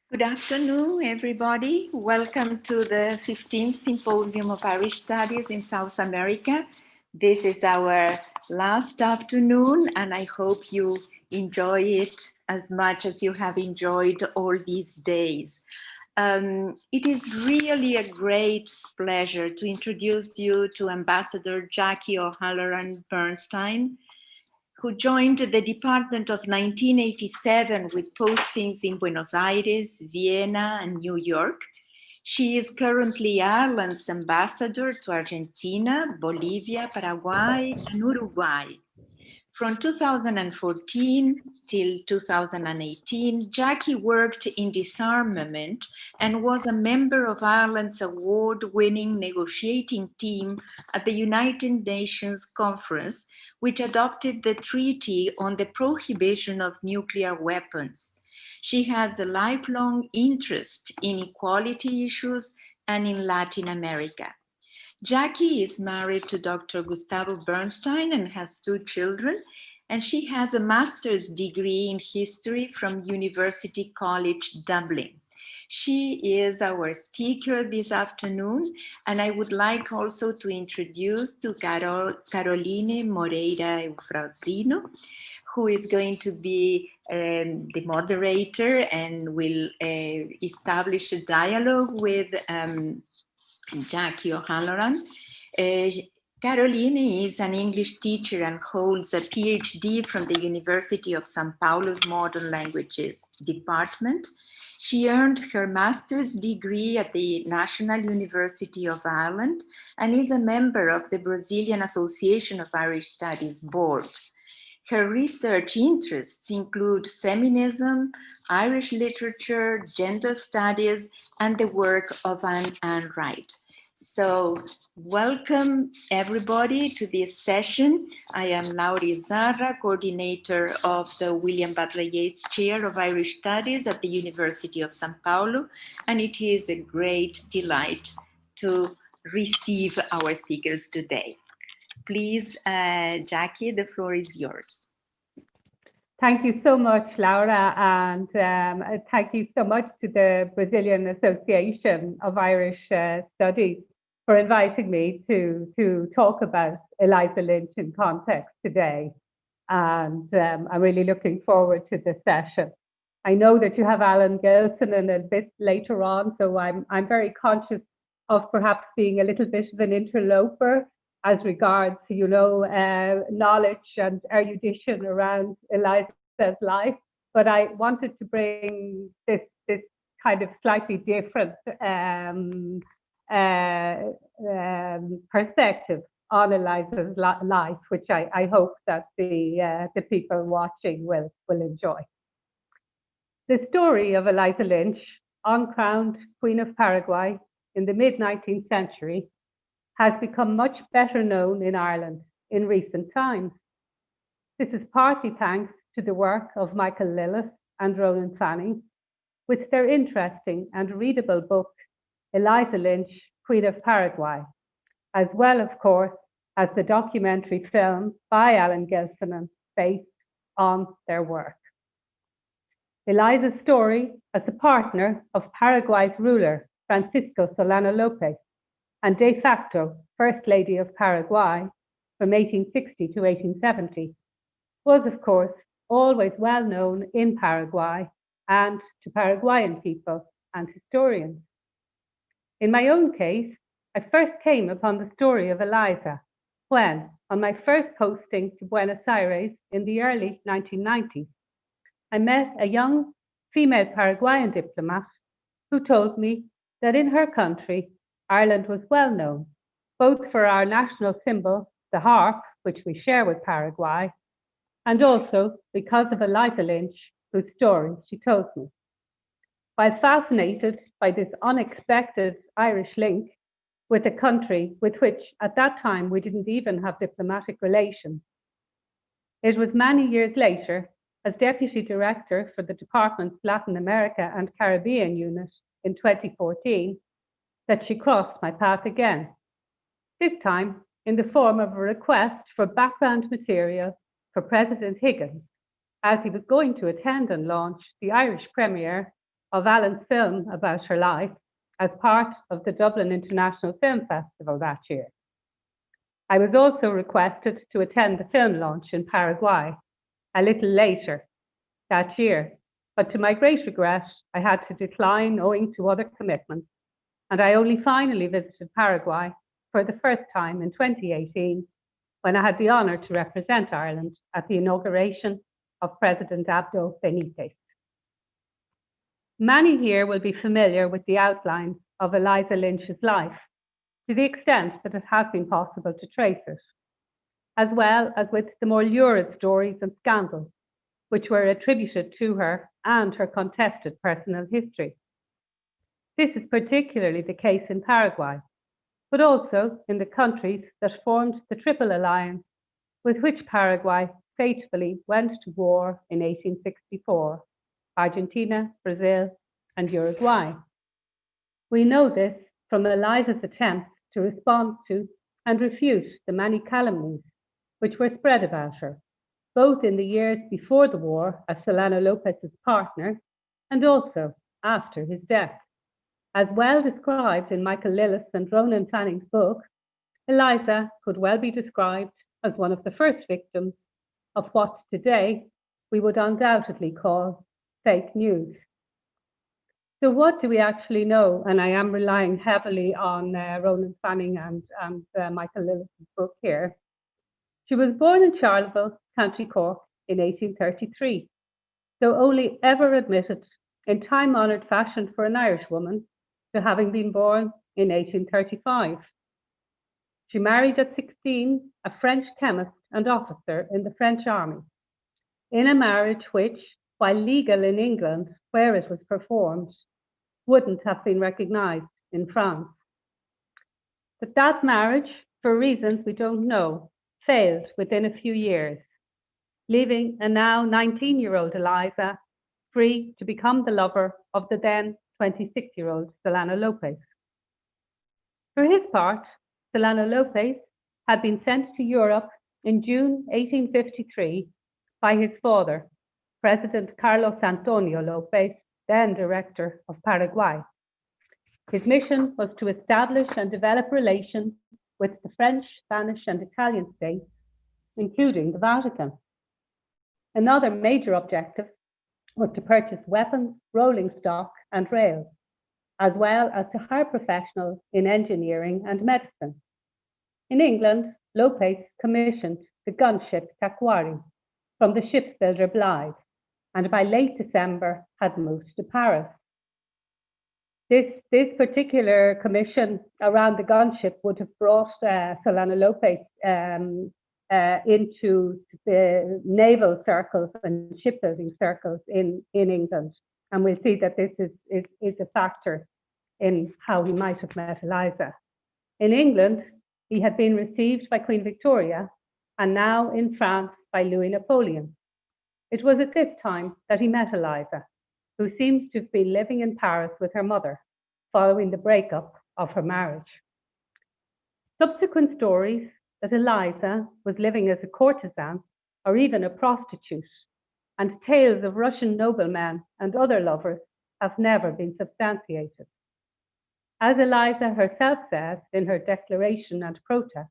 Good afternoon, everybody. Welcome to the 15th Symposium of Irish Studies in South America. This is our last afternoon, and I hope you enjoy it as much as you have enjoyed all these days. It is really a great pleasure to introduce you to Ambassador Jackie O'Halloran Bernstein, who joined the department of 1987 with postings in Buenos Aires, Vienna, and New York. She is currently Ireland's ambassador to Argentina, Bolivia, Paraguay, and Uruguay. From 2014 till 2018, Jackie worked in disarmament and was a member of Ireland's award-winning negotiating team at the United Nations Conference, which adopted the Treaty on the Prohibition of Nuclear Weapons. She has a lifelong interest in equality issues and in Latin America. Jackie is married to Dr. Gustavo Bernstein and has 2 children, and she has a master's degree in history from University College Dublin. She is our speaker this afternoon, and I would like also to introduce to Caroline Moreira Eufrausino, who is going to be the moderator and will establish a dialogue with Jackie O'Halloran. Caroline is an English teacher and holds a PhD from the University of São Paulo's Modern Languages Department. She earned her master's degree at the National University of Ireland and is a member of the Brazilian Association of Irish Studies Board. Her research interests include feminism, Irish literature, gender studies, and the work of Anne Wright. So welcome everybody to this session. I am Laura Izarra, coordinator of the William Butler Yeats Chair of Irish Studies at the University of São Paulo, and it is a great delight to receive our speakers today. Please, Jackie, the floor is yours. Thank you so much, Laura, and thank you so much to the Brazilian Association of Irish Studies for inviting me to talk about Eliza Lynch in context today. And I'm really looking forward to the session. I know that you have Alan Gilson a bit later on, so I'm very conscious of perhaps being a little bit of an interloper as regards, knowledge and erudition around Eliza's life, but I wanted to bring this kind of slightly different perspective on Eliza's life, which I hope that the people watching will enjoy. The story of Eliza Lynch, uncrowned Queen of Paraguay in the mid-19th century, has become much better known in Ireland in recent times. This is partly thanks to the work of Michael Lillis and Ronan Fanning, with their interesting and readable book, Eliza Lynch, Queen of Paraguay, as well, of course, as the documentary film by Alan Gilson based on their work. Eliza's story as a partner of Paraguay's ruler, Francisco Solano Lopez, and de facto First Lady of Paraguay from 1860 to 1870, was of course always well known in Paraguay and to Paraguayan people and historians. In my own case, I first came upon the story of Eliza when, on my first posting to Buenos Aires in the early 1990s, I met a young female Paraguayan diplomat who told me that in her country, Ireland was well known, both for our national symbol, the harp, which we share with Paraguay, and also because of Eliza Lynch, whose story she told me. While fascinated by this unexpected Irish link with a country with which at that time we didn't even have diplomatic relations, it was many years later, as Deputy Director for the Department's Latin America and Caribbean Unit in 2014, that she crossed my path again, this time in the form of a request for background material for President Higgins, as he was going to attend and launch the Irish premiere of Alan's film about her life as part of the Dublin International Film Festival that year. I was also requested to attend the film launch in Paraguay a little later that year, but to my great regret, I had to decline owing to other commitments, and I only finally visited Paraguay for the first time in 2018, when I had the honour to represent Ireland at the inauguration of President Abdo Benitez. Many here will be familiar with the outline of Eliza Lynch's life, to the extent that it has been possible to trace it, as well as with the more lurid stories and scandals which were attributed to her and her contested personal history. This is particularly the case in Paraguay, but also in the countries that formed the Triple Alliance with which Paraguay faithfully went to war in 1864, Argentina, Brazil, and Uruguay. We know this from Eliza's attempts to respond to and refute the many calumnies which were spread about her, both in the years before the war as Solano Lopez's partner and also after his death. As well described in Michael Lillis and Ronan Fanning's book, Eliza could well be described as one of the first victims of what today we would undoubtedly call fake news. So what do we actually know? And I am relying heavily on Ronan Fanning and Michael Lillis' book here. She was born in Charleville, County Cork in 1833, though only ever admitted in time-honoured fashion for an Irish woman to having been born in 1835. She married at 16 a French chemist and officer in the French army, in a marriage which, while legal in England where it was performed, wouldn't have been recognised in France. But that marriage, for reasons we don't know, failed within a few years, leaving a now 19-year-old Eliza free to become the lover of the then 26-year-old Solano Lopez. For his part, Solano Lopez had been sent to Europe in June 1853 by his father, President Carlos Antonio Lopez, then director of Paraguay. His mission was to establish and develop relations with the French, Spanish, and Italian states, including the Vatican. Another major objective was to purchase weapons, rolling stock, and rails, as well as to hire professionals in engineering and medicine. In England, Lopez commissioned the gunship Taquari from the shipbuilder Blythe, and by late December had moved to Paris. This particular commission around the gunship would have brought Solano Lopez into the naval circles and shipbuilding circles in England. And we'll see that this is a factor in how he might have met Eliza. In England, he had been received by Queen Victoria, and now in France by Louis Napoleon. It was at this time that he met Eliza, who seems to have been living in Paris with her mother following the breakup of her marriage. Subsequent stories that Eliza was living as a courtesan or even a prostitute, and tales of Russian noblemen and other lovers have never been substantiated. As Eliza herself says in her declaration and protest,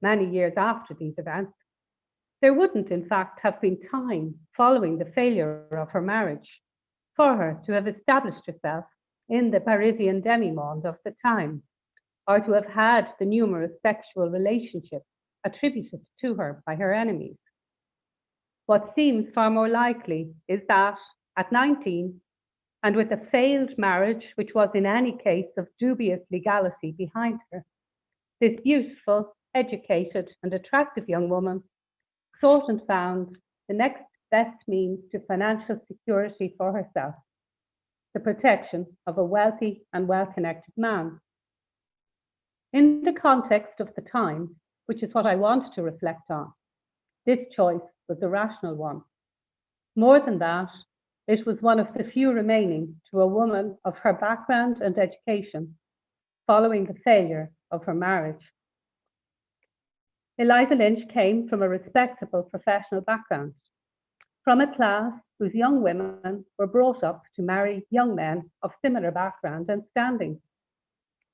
many years after these events, there wouldn't, in fact, have been time following the failure of her marriage for her to have established herself in the Parisian demi-monde of the time, or to have had the numerous sexual relationships attributed to her by her enemies. What seems far more likely is that at 19, and with a failed marriage, which was in any case of dubious legality behind her, this beautiful, educated, and attractive young woman sought and found the next best means to financial security for herself, the protection of a wealthy and well-connected man. In the context of the time, which is what I want to reflect on, this choice was a rational one. More than that, it was one of the few remaining to a woman of her background and education following the failure of her marriage. Eliza Lynch came from a respectable professional background, from a class whose young women were brought up to marry young men of similar background and standing.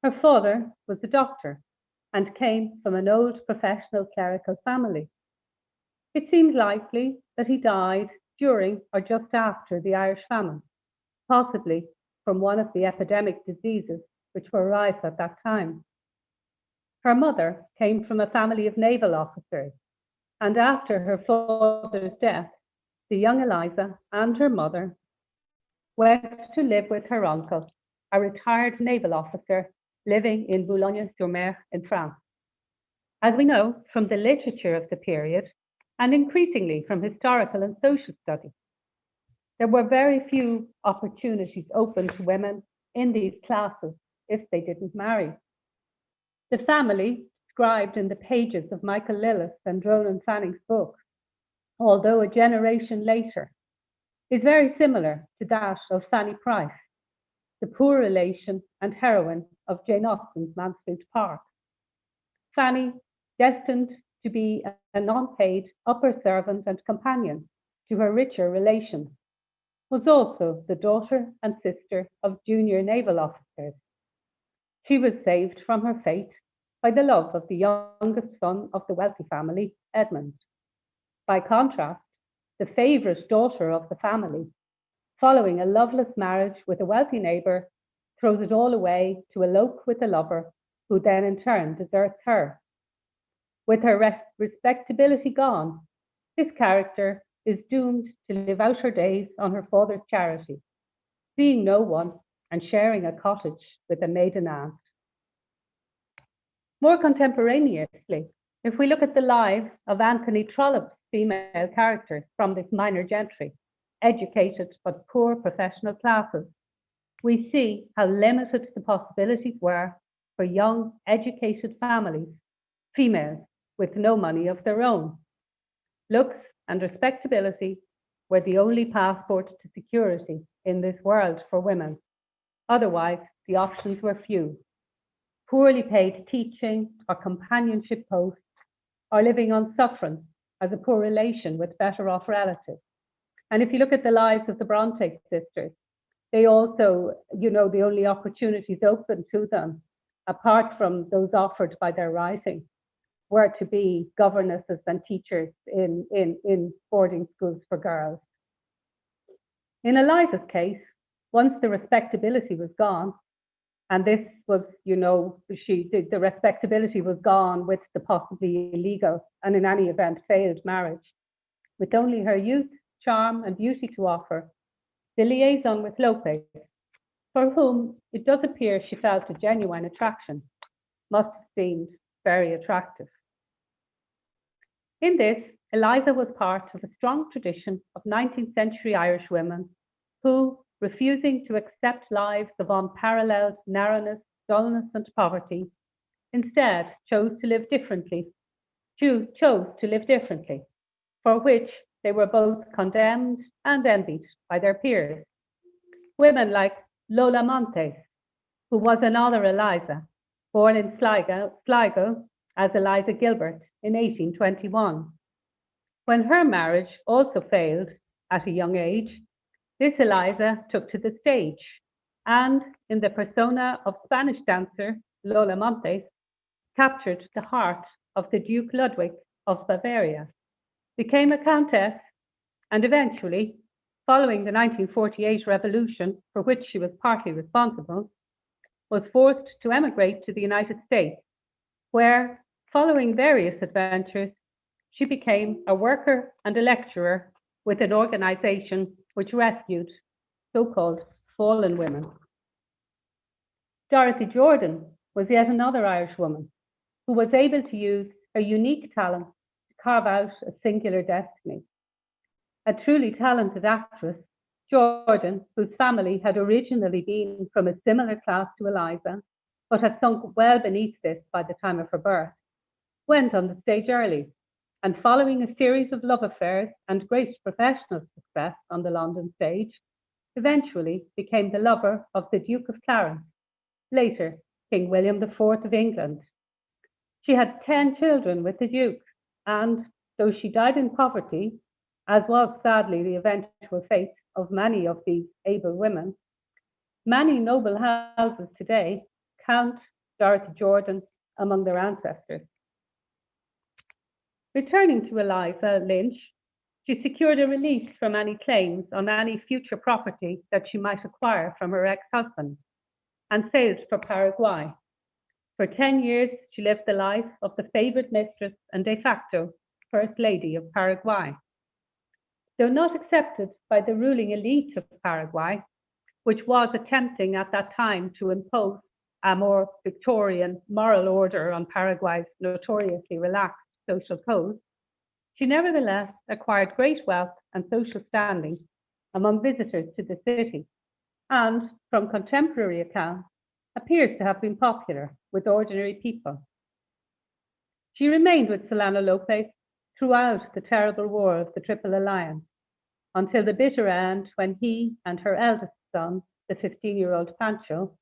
Her father was a doctor and came from an old professional clerical family. It seems likely that he died during or just after the Irish famine, possibly from one of the epidemic diseases which were rife at that time. Her mother came from a family of naval officers, and after her father's death, the young Eliza and her mother went to live with her uncle, a retired naval officer living in Boulogne-sur-Mer in France. As we know from the literature of the period, and increasingly from historical and social studies, there were very few opportunities open to women in these classes if they didn't marry. The family, described in the pages of Michael Lillis and Ronan Fanning's book, although a generation later, is very similar to that of Fanny Price, the poor relation and heroine of Jane Austen's Mansfield Park. Fanny, destined to be a non-paid upper servant and companion to her richer relations, was also the daughter and sister of junior naval officers. She was saved from her fate by the love of the youngest son of the wealthy family, Edmund. By contrast, the favourite daughter of the family, following a loveless marriage with a wealthy neighbour, throws it all away to elope with a lover who then in turn deserts her. With her respectability gone, this character is doomed to live out her days on her father's charity, seeing no one and sharing a cottage with a maiden aunt. More contemporaneously, if we look at the lives of Anthony Trollope's female characters from this minor gentry, educated but poor professional classes, we see how limited the possibilities were for young, educated families, females with no money of their own. Looks and respectability were the only passport to security in this world for women. Otherwise, the options were few. Poorly paid teaching or companionship posts, or living on sufferance as a poor relation with better off relatives. And if you look at the lives of the Bronte sisters, they also, the only opportunities open to them, apart from those offered by their writing, were to be governesses and teachers in boarding schools for girls. In Eliza's case, once the respectability was gone, and this was, the respectability was gone with the possibly illegal and in any event failed marriage, with only her youth, charm and beauty to offer, the liaison with Lope, for whom it does appear she felt a genuine attraction, must have seemed very attractive. In this, Eliza was part of a strong tradition of 19th century Irish women who, refusing to accept lives of unparalleled narrowness, dullness, and poverty, instead chose to live differently, for which they were both condemned and envied by their peers. Women like Lola Montes, who was another Eliza, born in Sligo as Eliza Gilbert in 1821. When her marriage also failed at a young age, this Eliza took to the stage and, in the persona of Spanish dancer Lola Montes, captured the heart of the Duke Ludwig of Bavaria, became a countess, and eventually, following the 1948 revolution, for which she was partly responsible, was forced to emigrate to the United States, where, following various adventures, she became a worker and a lecturer with an organization which rescued so-called fallen women. Dorothy Jordan was yet another Irish woman who was able to use her unique talent to carve out a singular destiny. A truly talented actress, Jordan, whose family had originally been from a similar class to Eliza, but had sunk well beneath this by the time of her birth, went on the stage early, and following a series of love affairs and great professional success on the London stage, eventually became the lover of the Duke of Clarence, later King William IV of England. She had 10 children with the Duke, and though she died in poverty, as was sadly the eventual fate of many of these able women, many noble houses today count Dorothy Jordan among their ancestors. Returning to Eliza Lynch, she secured a release from any claims on any future property that she might acquire from her ex-husband and sailed for Paraguay. For 10 years, she lived the life of the favored mistress and de facto First Lady of Paraguay. Though not accepted by the ruling elite of Paraguay, which was attempting at that time to impose a more Victorian moral order on Paraguay's notoriously relaxed social code, she nevertheless acquired great wealth and social standing among visitors to the city, and from contemporary accounts, appears to have been popular with ordinary people. She remained with Solano Lopez throughout the terrible war of the Triple Alliance, until the bitter end when he and her eldest son, the 15-year-old Pancho,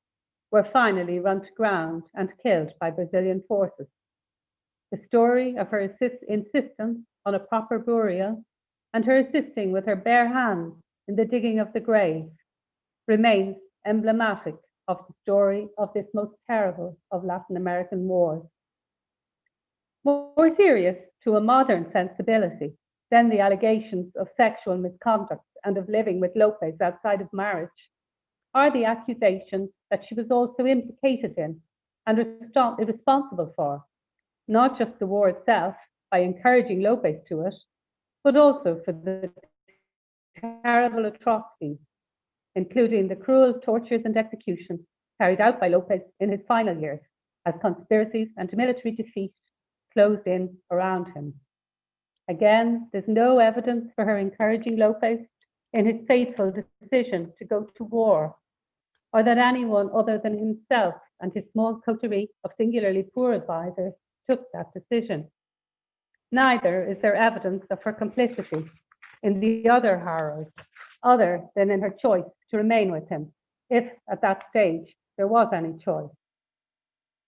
were finally run to ground and killed by Brazilian forces. The story of her insistence on a proper burial and her assisting with her bare hands in the digging of the grave remains emblematic of the story of this most terrible of Latin American wars. More serious to a modern sensibility than the allegations of sexual misconduct and of living with Lopez outside of marriage are the accusations that she was also implicated in and responsible for, not just the war itself by encouraging Lopez to it, but also for the terrible atrocities, including the cruel tortures and executions carried out by Lopez in his final years as conspiracies and military defeat closed in around him. Again, there's no evidence for her encouraging Lopez in his fateful decision to go to war, or that anyone other than himself and his small coterie of singularly poor advisors took that decision. Neither is there evidence of her complicity in the other horrors, other than in her choice to remain with him, if at that stage there was any choice.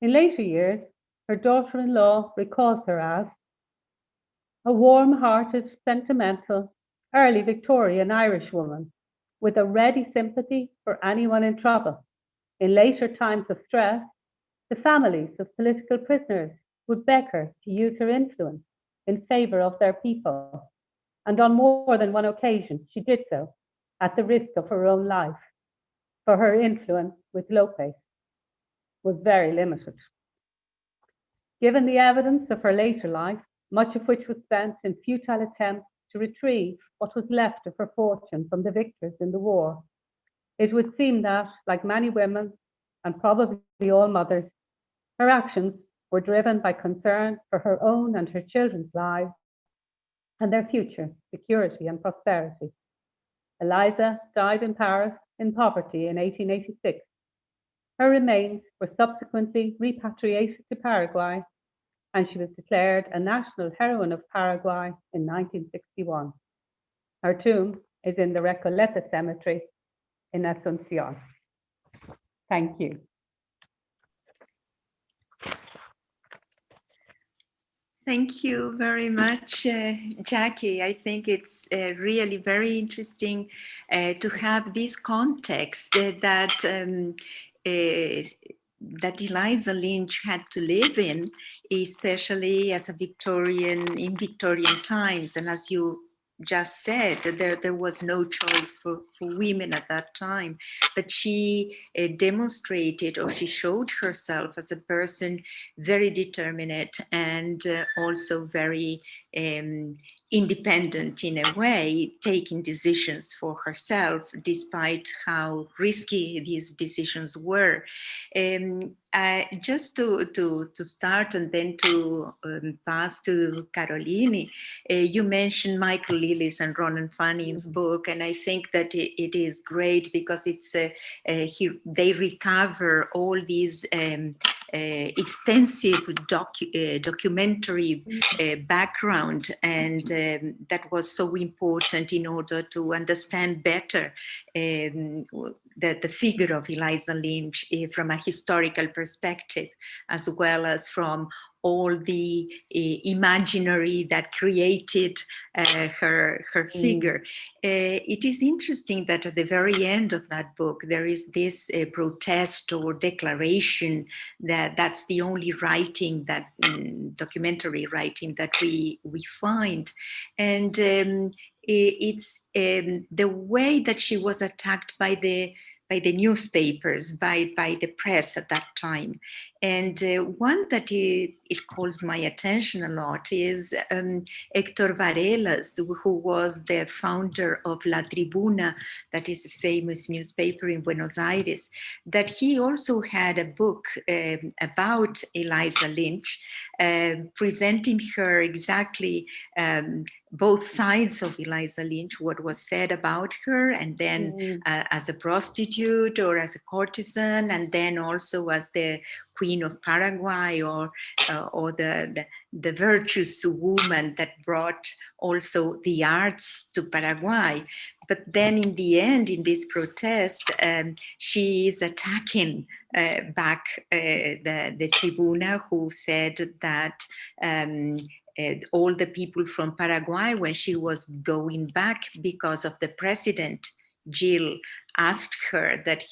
In later years, her daughter-in-law recalls her as a warm-hearted, sentimental, early Victorian Irish woman with a ready sympathy for anyone in trouble. In later times of stress, the families of political prisoners would beg her to use her influence in favor of their people, and on more than one occasion she did so at the risk of her own life, for her influence with Lopez was very limited. Given the evidence of her later life, much of which was spent in futile attempts to retrieve what was left of her fortune from the victors in the war, it would seem that, like many women, and probably all mothers, her actions were driven by concern for her own and her children's lives and their future security and prosperity. Eliza died in Paris in poverty in 1886. Her remains were subsequently repatriated to Paraguay, and she was declared a national heroine of Paraguay in 1961. Her tomb is in the Recoleta Cemetery in Asunción. Thank you. Thank you very much, Jackie. I think it's really very interesting to have this context that Eliza Lynch had to live in, especially as a Victorian, in Victorian times. And as you just said, there was no choice for women at that time, but she demonstrated, or she showed herself as a person very determined and also very independent in a way, taking decisions for herself, despite how risky these decisions were. Just to start and then to pass to Caroline, you mentioned Michael Lillis and Ronan Fannin's book, and I think that it is great because it's they recover all these extensive documentary background, and that was so important in order to understand better the figure of Eliza Lynch from a historical perspective, as well as from all the imaginary that created her figure. It is interesting that at the very end of that book, there is this protest or declaration that's the only writing that documentary writing that we find. And it's the way that she was attacked by the newspapers, by the press at that time. And one that it calls my attention a lot is Héctor Varelas, who was the founder of La Tribuna, that is a famous newspaper in Buenos Aires, that he also had a book about Eliza Lynch, presenting her exactly both sides of Eliza Lynch, what was said about her, and then as a prostitute or as a courtesan, and then also as the Queen of Paraguay, or the virtuous woman that brought also the arts to Paraguay. But then in the end, in this protest, she is attacking back the Tribuna, who said that all the people from Paraguay, when she was going back because of the president, Jill asked her that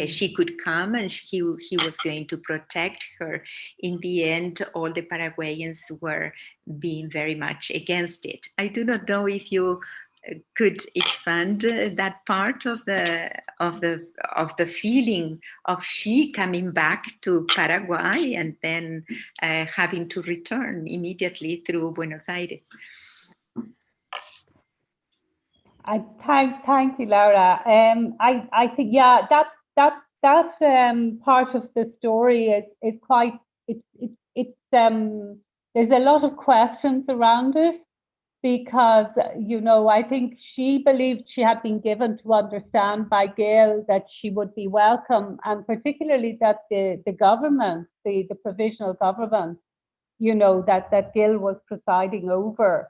she could come and he was going to protect her. In the end, all the Paraguayans were being very much against it. I do not know if you could expand that part of the feeling of she coming back to Paraguay and then having to return immediately through Buenos Aires. Thank you, Laura. I think, yeah, that part of the story is quite, there's a lot of questions around it, because, you know, I think she believed she had been given to understand by Gail that she would be welcome, and particularly that the government, the provisional government, you know, that Gail was presiding over,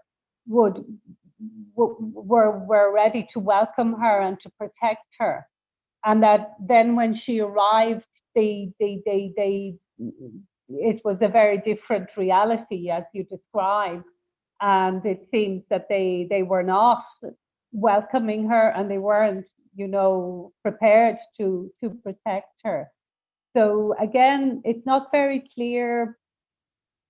were ready to welcome her and to protect her. And that then when she arrived, it was a very different reality, as you described. And it seems that they were not welcoming her, and they weren't, you know, prepared to protect her. So again, it's not very clear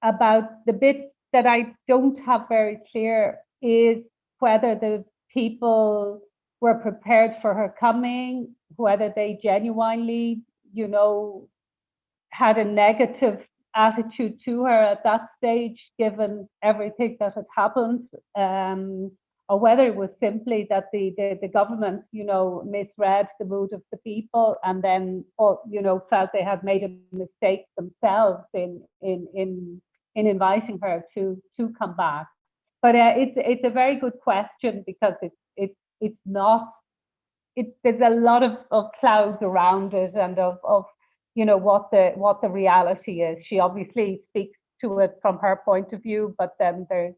about the bit that I don't have very clear is whether the people were prepared for her coming, whether they genuinely, you know, had a negative attitude to her at that stage, given everything that had happened, or whether it was simply that the government, you know, misread the mood of the people, and then, you know, felt they had made a mistake themselves in inviting her to come back. But it's a very good question, because it's not. There's a lot of clouds around it, and of you know what the reality is. She obviously speaks to it from her point of view, but then there's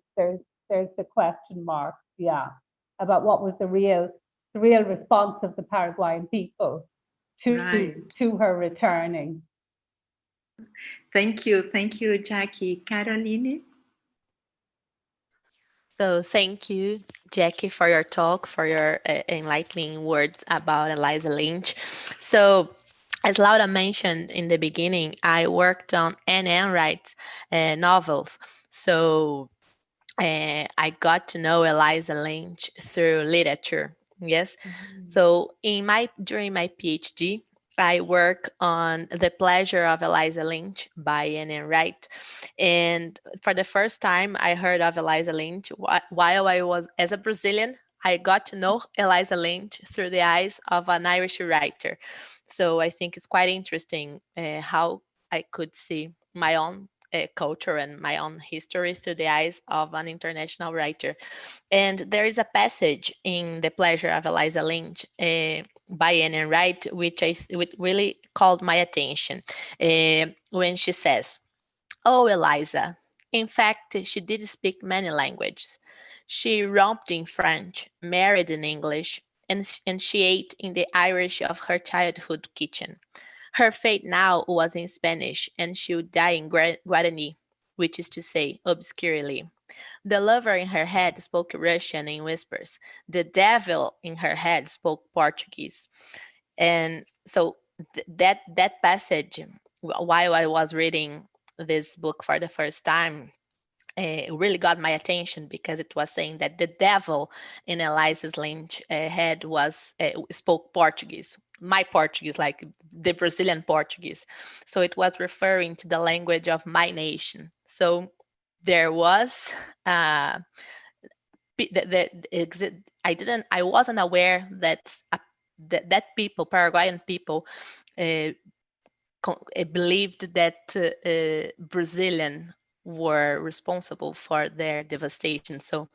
the question mark, yeah, about what was the real response of the Paraguayan people to her returning. Thank you, Jackie. Caroline? So thank you, Jackie, for your talk, for your enlightening words about Eliza Lynch. So as Laura mentioned in the beginning, I worked on Anne Enright's novels. So I got to know Eliza Lynch through literature. Yes. Mm-hmm. So during my PhD, I work on The Pleasure of Eliza Lynch by Anne Enright. And for the first time, I heard of Eliza Lynch while I was, as a Brazilian, I got to know Eliza Lynch through the eyes of an Irish writer. So I think it's quite interesting how I could see my own culture and my own history through the eyes of an international writer. And there is a passage in The Pleasure of Eliza Lynch by Anne Enright, which really called my attention when she says, "Oh, Eliza, in fact, she did speak many languages. She romped in French, married in English, and she ate in the Irish of her childhood kitchen. Her fate now was in Spanish, and she would die in Guarani. which is to say, obscurely. The lover in her head spoke Russian in whispers. The devil in her head spoke Portuguese. And so that passage, while I was reading this book for the first time, really got my attention because it was saying that the devil in Eliza's Lynch head was spoke Portuguese, my Portuguese, like the Brazilian Portuguese. So it was referring to the language of my nation. So there was uh, I wasn't aware that people, Paraguayan people, uh, believed that Brazilian were responsible for their devastation. So,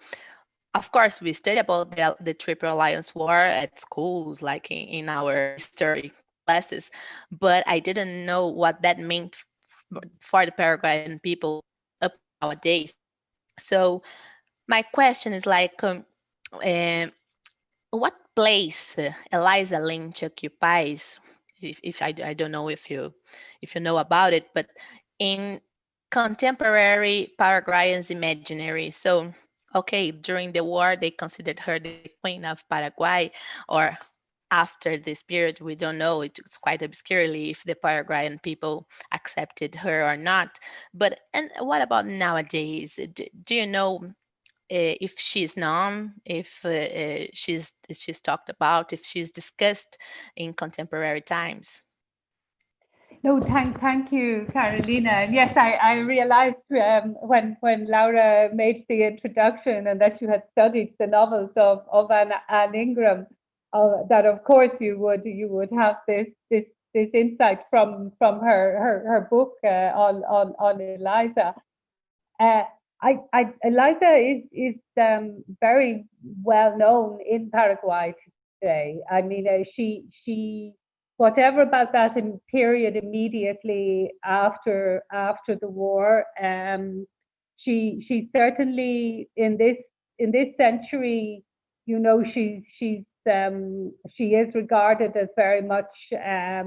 of course, we studied about the Triple Alliance War at schools, like in our history classes, but I didn't know what that meant for the Paraguayan people up to nowadays. So, my question is like, um, what place Eliza Lynch occupies, if I don't know if you know about it, but in contemporary Paraguayans' imaginary. So, okay, during the war, they considered her the queen of Paraguay, or after this period, we don't know. It's quite obscurely if the Paraguayan people accepted her or not. But and what about nowadays? Do you know if she's known, if she's talked about, if she's discussed in contemporary times? No, thank you, Carolina. And yes, I realized when Laura made the introduction and that you had studied the novels of Anne Ingram, that of course you would have this insight from her book on Eliza. Uh, Eliza is very well known in Paraguay today. I mean, she whatever about that in period immediately after the war, she certainly in this century, you know, she is regarded as very much a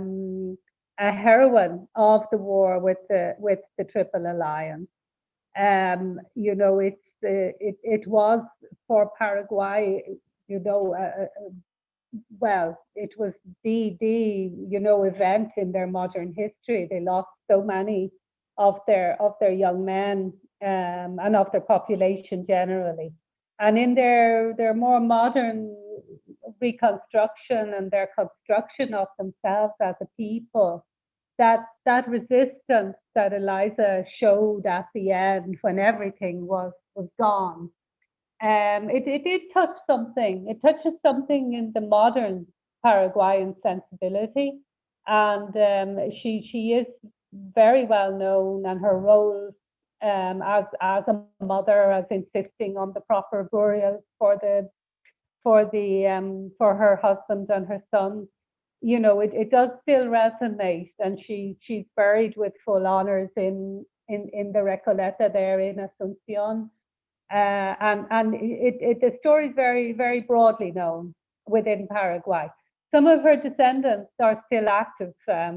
heroine of the war with the Triple Alliance. You know, it was for Paraguay, you know, well, it was the you know event in their modern history. They lost so many of their young men and of their population generally. And in their more modern reconstruction and their construction of themselves as a people, that resistance that Eliza showed at the end when everything was gone, it did touch something. It touches something in the modern Paraguayan sensibility, and she is very well known, and her role as a mother, as insisting on the proper burial for her husband and her son. You know, it does still resonate, and she's buried with full honors in the Recoleta there in Asuncion. And the story is very, very broadly known within Paraguay. Some of her descendants are still active. They're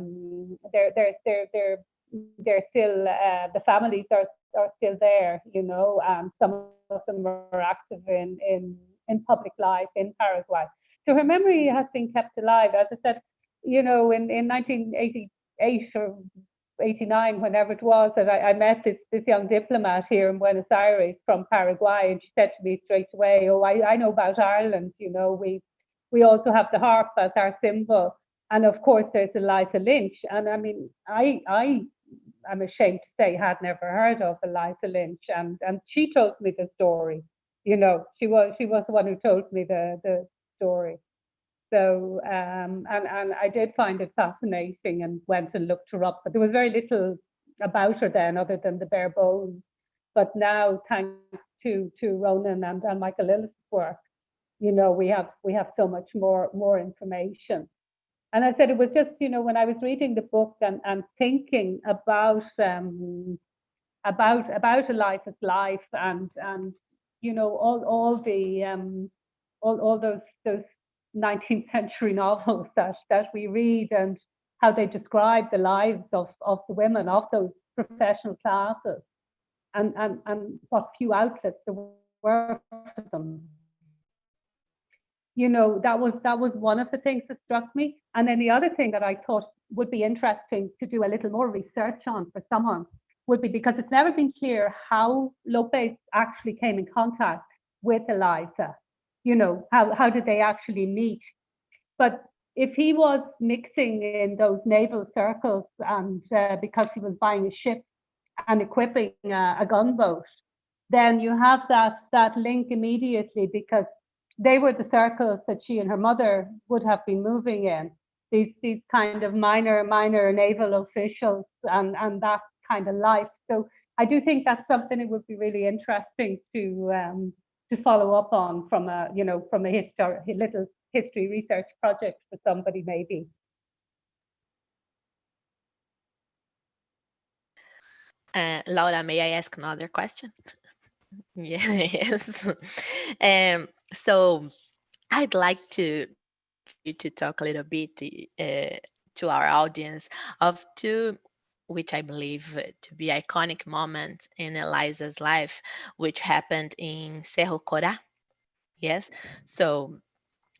still the families are still there, you know, and some of them are active in public life in Paraguay. So her memory has been kept alive. As I said, you know, in 1988 or 89, whenever it was, that I met this young diplomat here in Buenos Aires from Paraguay, and she said to me straight away, "Oh, I know about Ireland. You know, we also have the harp as our symbol, and of course there's Eliza Lynch." And I mean, I'm ashamed to say had never heard of Eliza Lynch, and she told me the story. You know, she was the one who told me the story. So, and I did find it fascinating and went and looked her up, but there was very little about her then other than the bare bones. But now, thanks to Ronan and Michael Lillis' work, you know, we have so much more information. And I said it was just, you know, when I was reading the book and thinking about Eliza's life and you know all those 19th century novels that we read, and how they describe the lives of the women of those professional classes. what few outlets there were for them. You know, that was one of the things that struck me. And then the other thing that I thought would be interesting to do a little more research on for someone would be, because it's never been clear how Lopez actually came in contact with Eliza. You know, how did they actually meet? But if he was mixing in those naval circles, and because he was buying a ship and equipping a gunboat, then you have that link immediately, because they were the circles that she and her mother would have been moving in. These kind of minor naval officials and that kind of life. So I do think that's something that would be really interesting to follow up on from a little history research project for somebody maybe. Laura, may I ask another question? Yes. So I'd like for you to talk a little bit to our audience of two, which I believe to be iconic moments in Eliza's life, which happened in Cerro Corá. Yes. So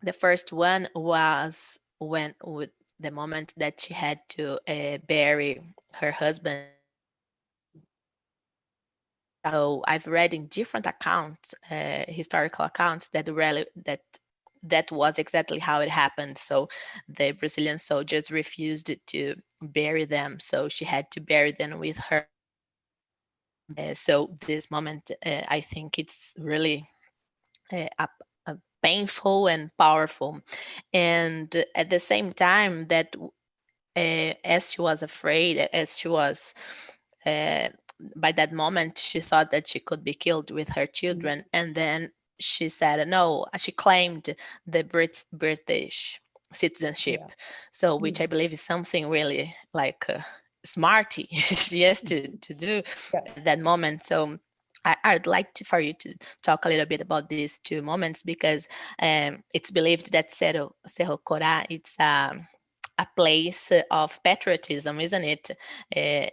the first one was with the moment that she had to bury her husband. So I've read in different accounts, historical accounts, that was exactly how it happened. So the Brazilian soldiers refused to bury them, so she had to bury them with her. So this moment, I think it's really a painful and powerful. And at the same time, that as she was afraid, as she was by that moment, she thought that she could be killed with her children. And then she said no, she claimed the British citizenship. Yeah. So, which I believe is something really like smarty she has to do at that moment. So I'd like for you to talk a little bit about these two moments, because it's believed that Cerro Corá, it's a place of patriotism, isn't it,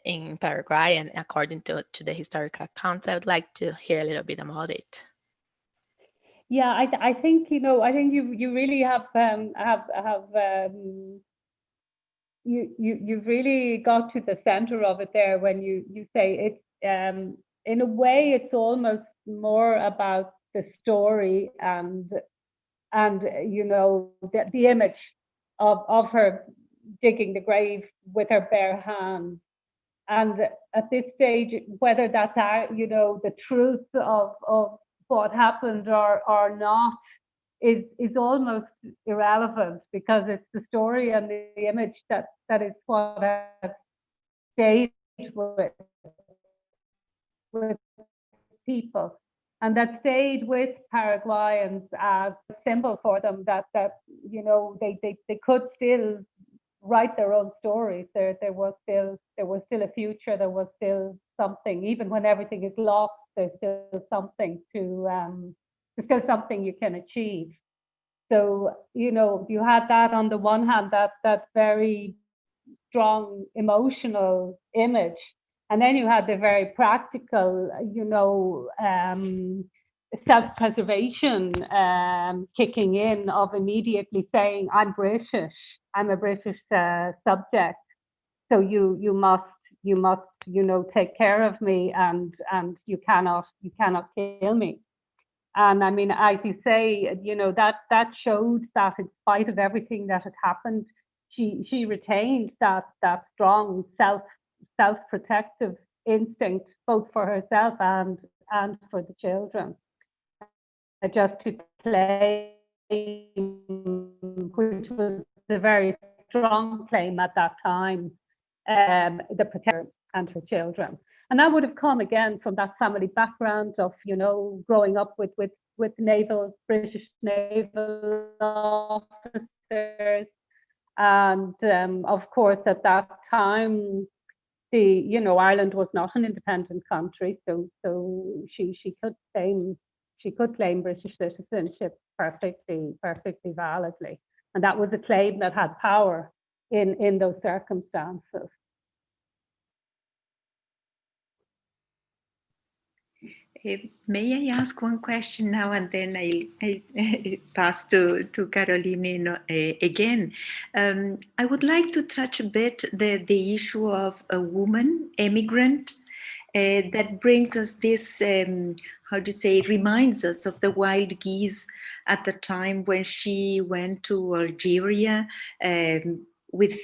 in Paraguay? And according to the historical accounts, I would like to hear a little bit about it. Yeah, I think you really have you've really got to the center of it there when you say it's in a way it's almost more about the story and the image of her digging the grave with her bare hands. And at this stage, whether that's the truth of what happened or not is almost irrelevant, because it's the story and the image that is what has stayed with people, and that stayed with Paraguayans as a symbol for them that they could still write their own stories. There was still a future. There was still something, even when everything is lost. There's still something there's still something you can achieve. So you had that on the one hand, that very strong emotional image, and then you had the very practical, self-preservation kicking in of immediately saying, I'm British, I'm a British subject, so you must take care of me, and you cannot kill me. And I mean, as you say, that showed that in spite of everything that had happened, she retained that strong self-protective instinct, both for herself and for the children. Just to claim, which was a very strong claim at that time, the protector and her children. And that would have come again from that family background of, growing up with British naval officers. And of course, at that time, Ireland was not an independent country, so she could claim British citizenship perfectly validly, and that was a claim that had power in those circumstances. May I ask one question now, and then I pass to Caroline again. I would like to touch a bit the issue of a woman emigrant that brings us this, how to say, reminds us of the wild geese at the time when she went to Algeria with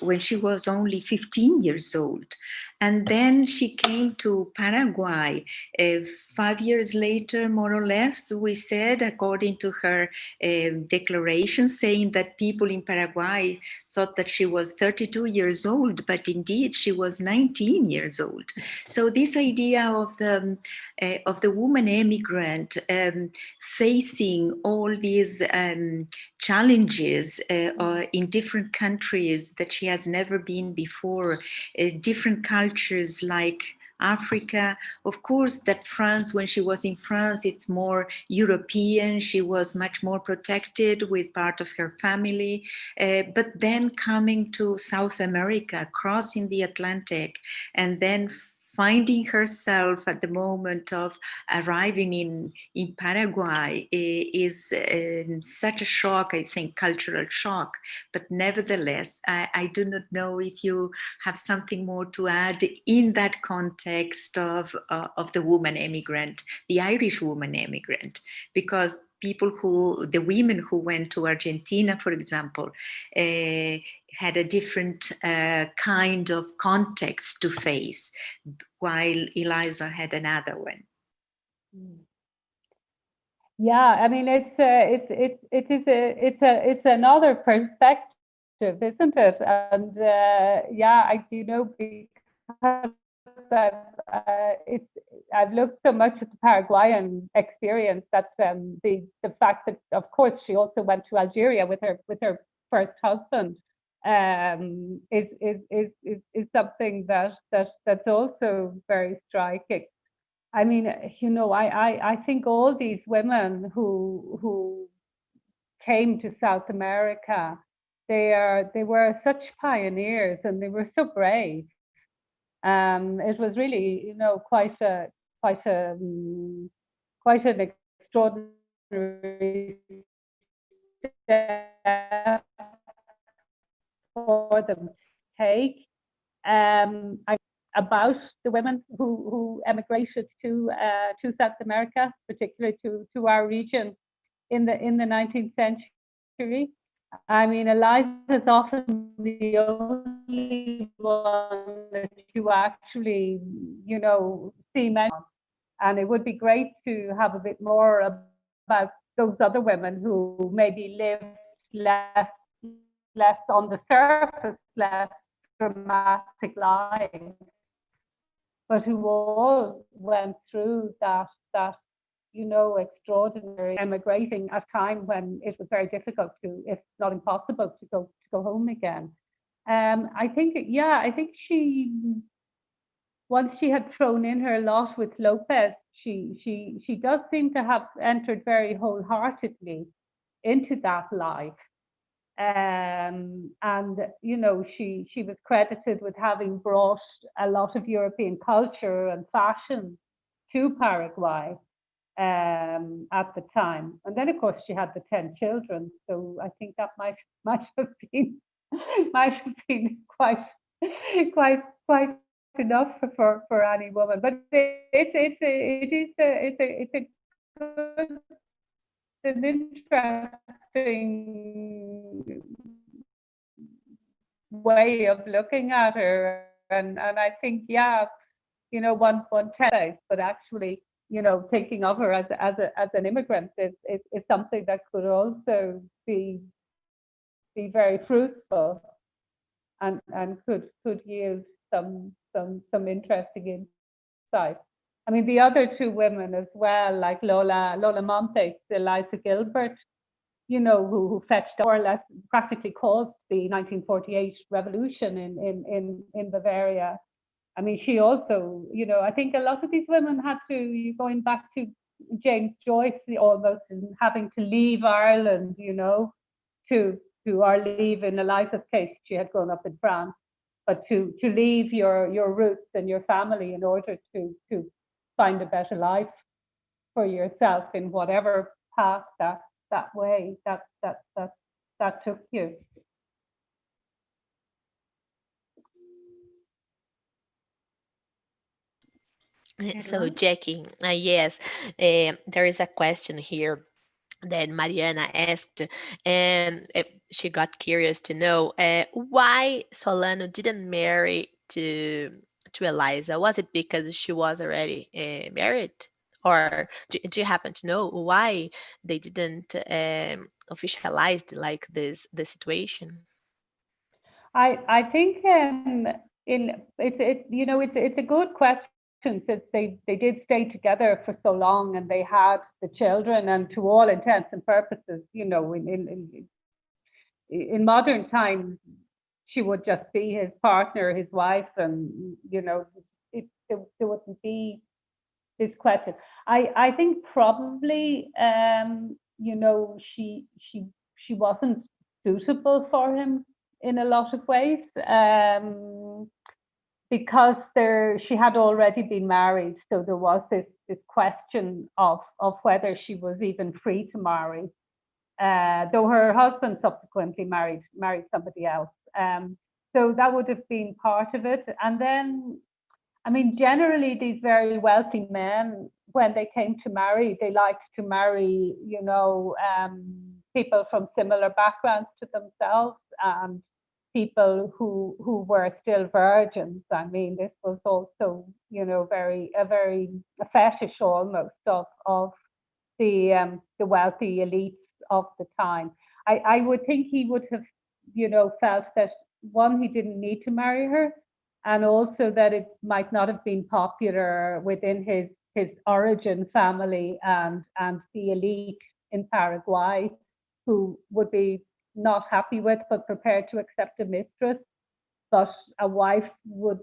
when she was only 15 years old. And then she came to Paraguay 5 years later, more or less, we said, according to her declaration, saying that people in Paraguay thought that she was 32 years old, but indeed she was 19 years old. So this idea of the woman emigrant facing all these challenges in different countries that she has never been before, different cultures like Africa. Of course, that France, when she was in France, it's more European. She was much more protected with part of her family. But then coming to South America, crossing the Atlantic, and then finding herself at the moment of arriving in Paraguay is such a shock, I think, cultural shock. But nevertheless, I do not know if you have something more to add in that context of the woman emigrant, the Irish woman emigrant, because the women who went to Argentina, for example, had a different kind of context to face, while Eliza had another one. Yeah, I mean, it's another perspective, isn't it? And yeah, I do know, because I've looked so much at the Paraguayan experience that the fact that, of course, she also went to Algeria with her first husband is something that's also very striking. I mean, you know, I think all these women who came to South America, they were such pioneers, and they were so brave. It was really, you know, quite an extraordinary step for them to take. About the women who emigrated to South America, particularly to our region in the 19th century. I mean, Eliza is often the only one that you actually, you know, see mentioned. And it would be great to have a bit more about those other women who maybe lived less on the surface, less dramatic lives, but who all went through that you know, extraordinary emigrating at a time when it was very difficult to, if not impossible, to go home again. I think she, once she had thrown in her lot with Lopez, she does seem to have entered very wholeheartedly into that life. And you know, she was credited with having brought a lot of European culture and fashion to Paraguay at the time. And then, of course, she had the 10 children. So I think that might have been quite enough for any woman. But it's an interesting way of looking at her, and I think, yeah, you know, one tells, but actually, you know, thinking of her as an immigrant is something that could also be very fruitful and could yield some interesting insight. I mean, the other two women as well, like Lola Montes, Eliza Gilbert, you know, who fetched more or less practically caused the 1948 revolution in Bavaria. I mean, she also, you know, I think a lot of these women had to, going back to James Joyce almost, and having to leave Ireland, you know, or leave, in Eliza's case, she had grown up in France, but to leave your roots and your family in order to find a better life for yourself in whatever path that way that took you. So, Jackie, yes, there is a question here that Mariana asked, and she got curious to know why Solano didn't marry to Eliza. Was it because she was already married, or do you happen to know why they didn't officialize like the situation? I think it's a good question, since they did stay together for so long and they had the children, and to all intents and purposes, in modern times she would just be his partner, his wife, and there wouldn't be this question. I think probably she wasn't suitable for him in a lot of ways, because she had already been married, so there was this question of whether she was even free to marry, though her husband subsequently married somebody else. So that would have been part of it. And then, I mean, generally these very wealthy men, when they came to marry, they liked to marry, people from similar backgrounds to themselves, and people who were still virgins. I mean, this was also, a fetish almost of the wealthy elites of the time. I would think he would have, felt that, one, he didn't need to marry her, and also that it might not have been popular within his origin family and the elite in Paraguay, who would be not happy with but prepared to accept a mistress. But a wife would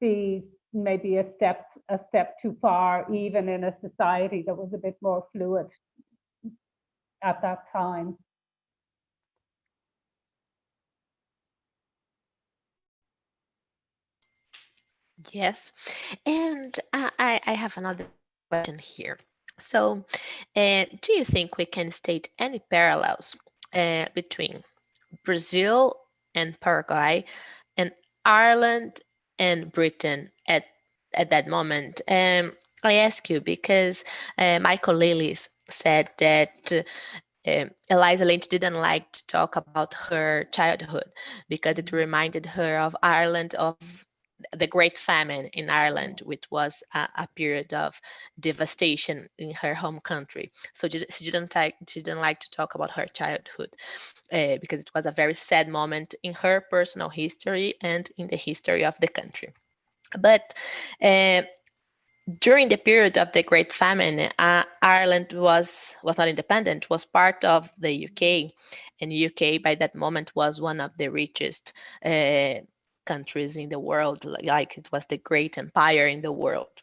be maybe a step too far, even in a society that was a bit more fluid at that time. Yes, and I have another question here. So, do you think we can state any parallels between Brazil and Paraguay and Ireland and Britain at that moment? I ask you because Michael Lillis said that Eliza Lynch didn't like to talk about her childhood because it reminded her of Ireland, of the Great Famine in Ireland, which was a period of devastation in her home country. So she didn't like to talk about her childhood because it was a very sad moment in her personal history and in the history of the country. But during the period of the Great Famine, Ireland was not independent, was part of the UK, and UK by that moment was one of the richest countries in the world, like it was the great empire in the world.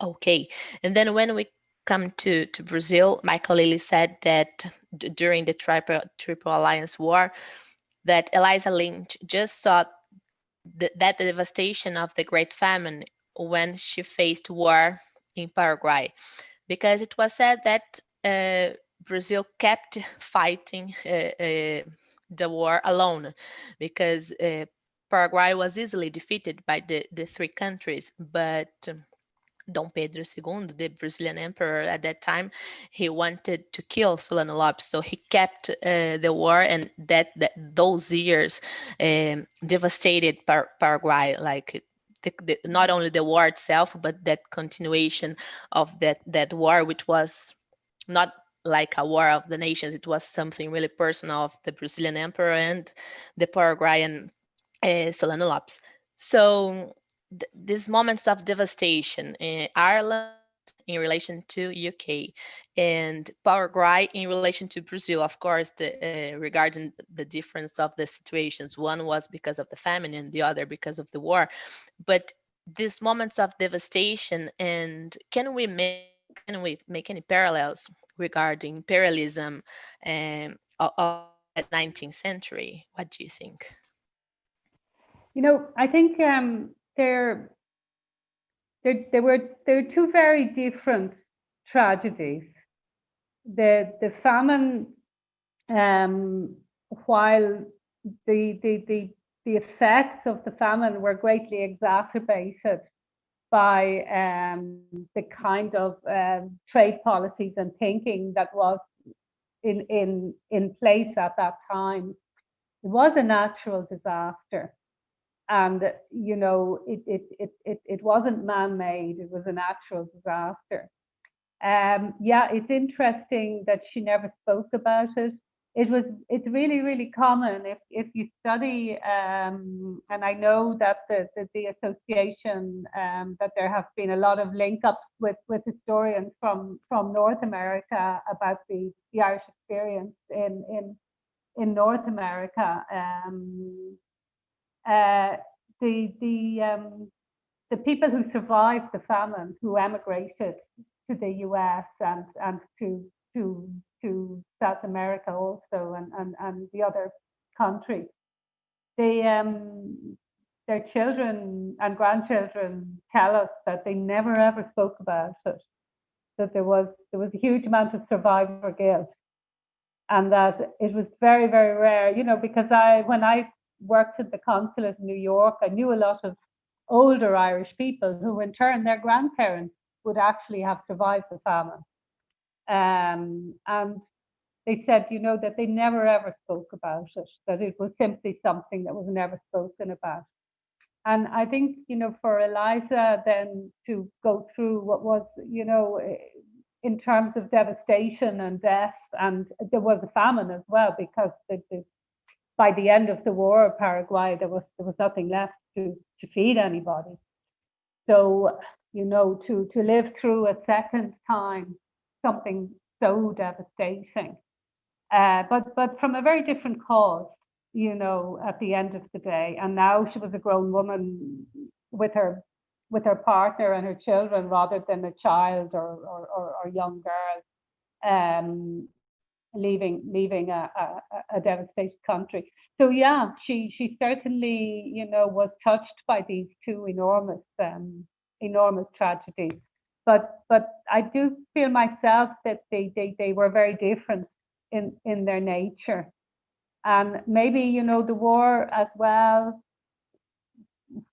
Okay, and then when we come to Brazil, Michael Lilly said that during the Triple Alliance War, that Eliza Lynch just saw that the devastation of the Great Famine when she faced war in Paraguay, because it was said that Brazil kept fighting the war alone, because Paraguay was easily defeated by the three countries, but Dom Pedro II, the Brazilian emperor at that time, he wanted to kill Solano Lopes, so he kept the war, and those years devastated Paraguay. Like not only the war itself, but that continuation of that war, which was not like a war of the nations. It was something really personal of the Brazilian emperor and the Paraguayan Solano Lopes. So these moments of devastation in Ireland in relation to UK and Paraguay in relation to Brazil, of course, regarding the difference of the situations. One was because of the famine and the other because of the war. But these moments of devastation, and can we make any parallels regarding imperialism of that 19th century? What do you think? I think there there were two very different tragedies. The famine, while the effects of the famine were greatly exacerbated by the kind of trade policies and thinking that was in place at that time. It was a natural disaster. And, you know, it wasn't man-made, it was a natural disaster. Yeah, it's interesting that she never spoke about it. It's really, really common if you study, and I know that the association, that there have been a lot of link-ups with historians from North America about the Irish experience in North America. The people who survived the famine, who emigrated to the US and to South America also, and the other countries, their children and grandchildren tell us that they never ever spoke about it, that there was a huge amount of survivor guilt, and that it was very, very rare, you know, because when I worked at the consulate in New York, I knew a lot of older Irish people who in turn their grandparents would actually have survived the famine. And they said, you know, that they never ever spoke about it, that it was simply something that was never spoken about. And I think, you know, for Eliza then to go through what was, you know, in terms of devastation and death, and there was a famine as well, because by the end of the war of Paraguay, there was nothing left to feed anybody. So, you know, to live through a second time something so devastating, but from a very different cause, you know, at the end of the day. And now she was a grown woman with her partner and her children, rather than a child or young girl, leaving a devastated country. So yeah, she certainly, you know, was touched by these two enormous tragedies. But I do feel myself that they were very different in their nature. And maybe, you know, the war as well,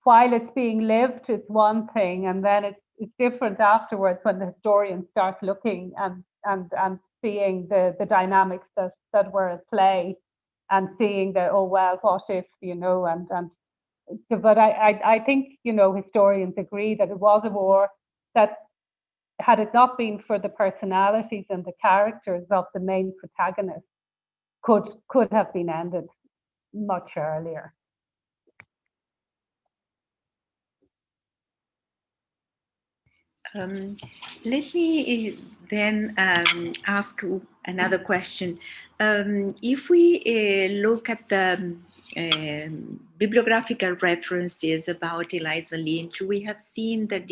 while it's being lived, is one thing, and then it's different afterwards when the historians start looking and seeing the dynamics that were at play, and seeing that, oh well, what if, you know, but I think, you know, historians agree that it was a war that, had it not been for the personalities and the characters of the main protagonists, could have been ended much earlier. Let me then ask another question. If we look at the bibliographical references about Eliza Lynch, we have seen that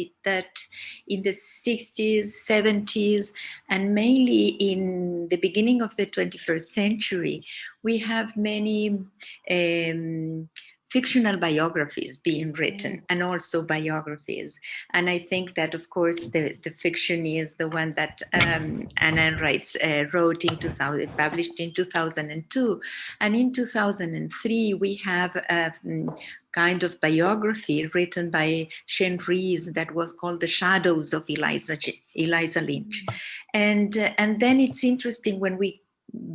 in the 60s, 70s, and mainly in the beginning of the 21st century, we have many fictional biographies being written, and also biographies. And I think that, of course, the fiction is the one that Anna Enright wrote in 2000, published in 2002. And in 2003, we have a kind of biography written by Shane Rees that was called The Shadows of Eliza Lynch. And then it's interesting, when we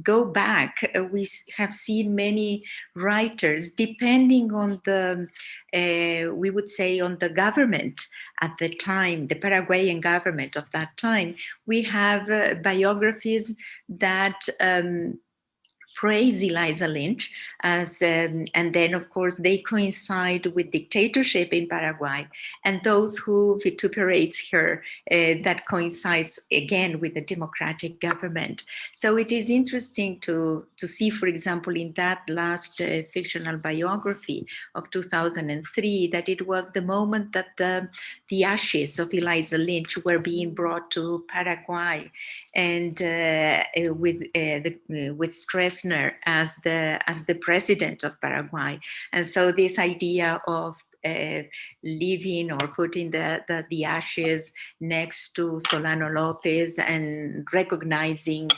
go back, we have seen many writers, depending on the, we would say, on the government at the time, the Paraguayan government of that time. We have biographies that praise Eliza Lynch as, and then of course they coincide with dictatorship in Paraguay, and those who vituperate her, that coincides again with the democratic government. So it is interesting to see, for example, in that last fictional biography of 2003, that it was the moment that the ashes of Eliza Lynch were being brought to Paraguay, and with Stroessner as the president of Paraguay. And so this idea of leaving or putting the ashes next to Solano Lopez and recognizing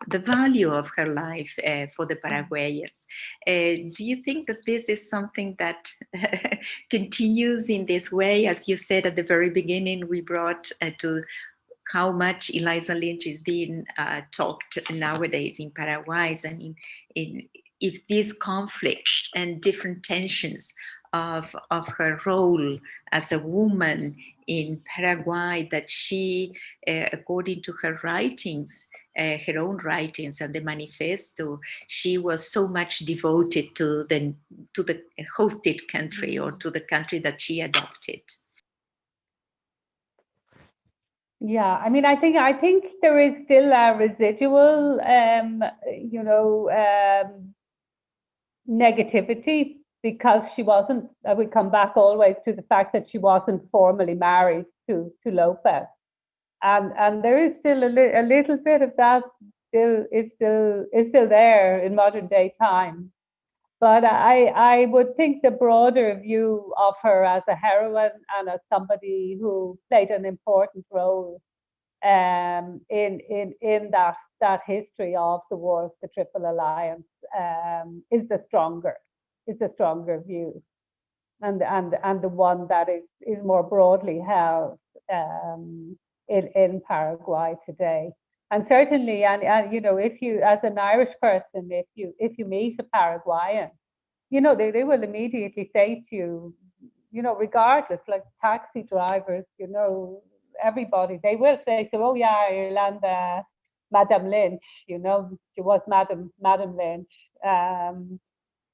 the value of her life for the Paraguayans. Do you think that this is something that continues in this way? As you said at the very beginning, we brought to how much Eliza Lynch is being talked nowadays in Paraguay, and if these conflicts and different tensions of her role as a woman in Paraguay, that she, according to her writings, her own writings and the manifesto, she was so much devoted to the hosted country, or to the country that she adopted. Yeah, I mean, I think there is still a residual, negativity, because she wasn't. I would come back always to the fact that she wasn't formally married to Lopez, and there is still a little bit of that is still there in modern day times. But I would think the broader view of her as a heroine and as somebody who played an important role in that history of the wars, the Triple Alliance, is the stronger view, and the one that is more broadly held in Paraguay today. And certainly, and you know, if you, as an Irish person, if you meet a Paraguayan, you know, they will immediately say to you, you know, regardless, like taxi drivers, you know, everybody, they will say, so, oh yeah, Yolanda, Madame Lynch, you know, she was Madame Lynch.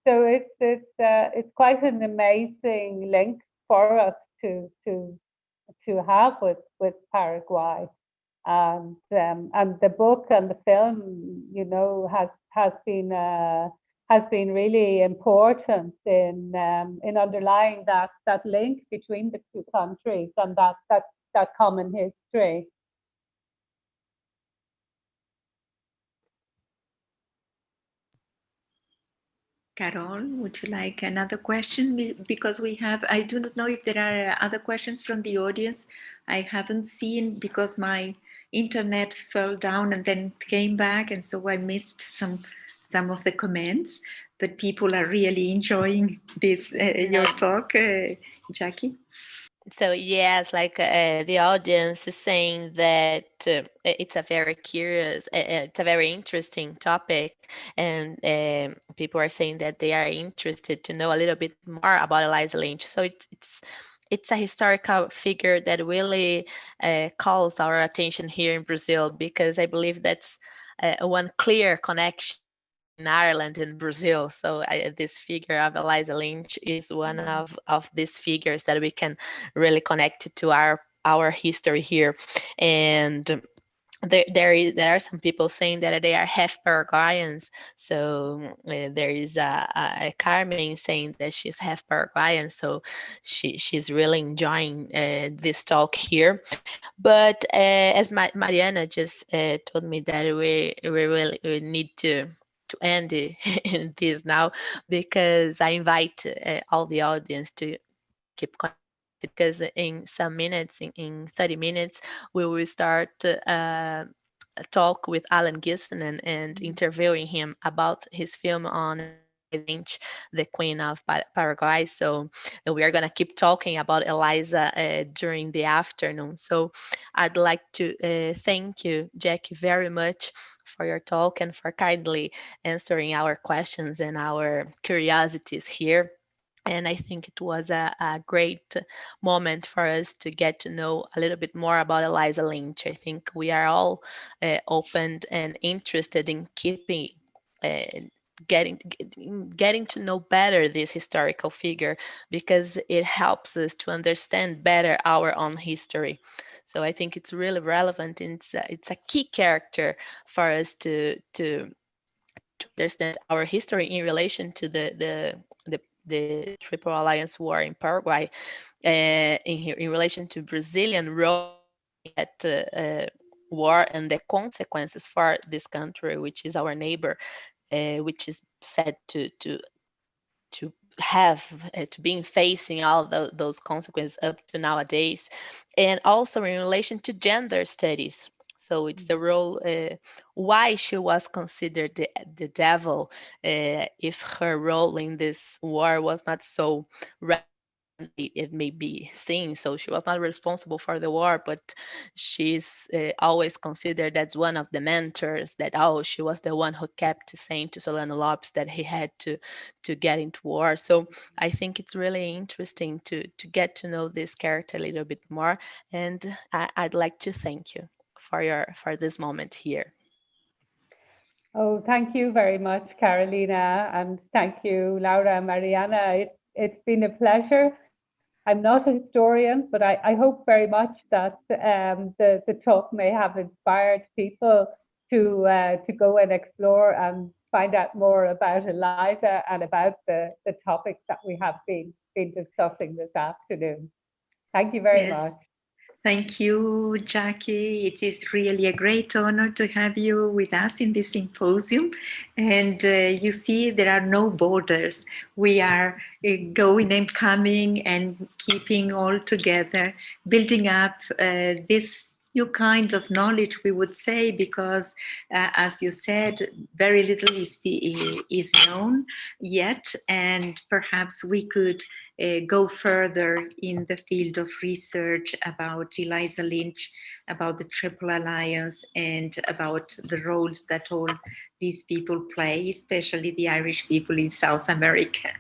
So it's quite an amazing link for us to have with Paraguay. And the book and the film, you know, has been really important in underlying that link between the two countries and that common history. Carol, would you like another question? Because I do not know if there are other questions from the audience. I haven't seen, because my internet fell down and then came back, and so I missed some of the comments. But people are really enjoying this, your talk, Jackie. So yes, like the audience is saying that it's a very curious, it's a very interesting topic, and people are saying that they are interested to know a little bit more about Eliza Lynch. So it's a historical figure that really calls our attention here in Brazil, because I believe that's one clear connection in Ireland and Brazil. So this figure of Eliza Lynch is one of these figures that we can really connect to our history here. And there are some people saying that they are half Paraguayans. So there is a Carmen saying that she's half Paraguayan. So she's really enjoying this talk here. But as Mariana just told me, that we need to end this now, because I invite all the audience to keep connected, because in some minutes, in 30 minutes, we will start a talk with Alan Gisson and interviewing him about his film on Lynch, the Queen of Paraguay. So we are going to keep talking about Eliza during the afternoon. So I'd like to thank you, Jackie, very much for your talk and for kindly answering our questions and our curiosities here. And I think it was a great moment for us to get to know a little bit more about Eliza Lynch. I think we are all open and interested in keeping getting to know better this historical figure, because it helps us to understand better our own history. So I think it's really relevant, and it's a key character for us to understand our history in relation to the Triple Alliance War in Paraguay, in relation to Brazilian role in that war and the consequences for this country, which is our neighbor, which is said to to being facing all those consequences up to nowadays, and also in relation to gender studies. So it's the role, why she was considered the devil, if her role in this war was not so it may be seen. So she was not responsible for the war, but she's always considered as one of the mentors, that, oh, she was the one who kept saying to Solano Lopes that he had to get into war. So I think it's really interesting to get to know this character a little bit more. And I'd like to thank you for this moment here. Oh, thank you very much, Carolina, and thank you, Laura and Mariana. It's been a pleasure. I'm not a historian, but I hope very much that the talk may have inspired people to go and explore and find out more about Eliza and about the topics that we have been discussing this afternoon. Thank you very much. Thank you, Jackie. It is really a great honor to have you with us in this symposium. And you see, there are no borders. We are going and coming and keeping all together, building up this new kind of knowledge, we would say, because as you said, very little is known yet, and perhaps we could go further in the field of research about Eliza Lynch, about the Triple Alliance, and about the roles that all these people play, especially the Irish people in South America.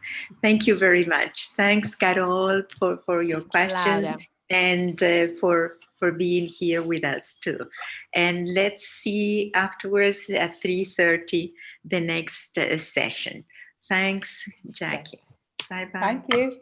Thank you very much. Thanks, Carol, for your questions, Laura, and for being here with us too. And let's see afterwards at 3:30 the next session. Thanks, Jackie. Bye-bye. Thank you.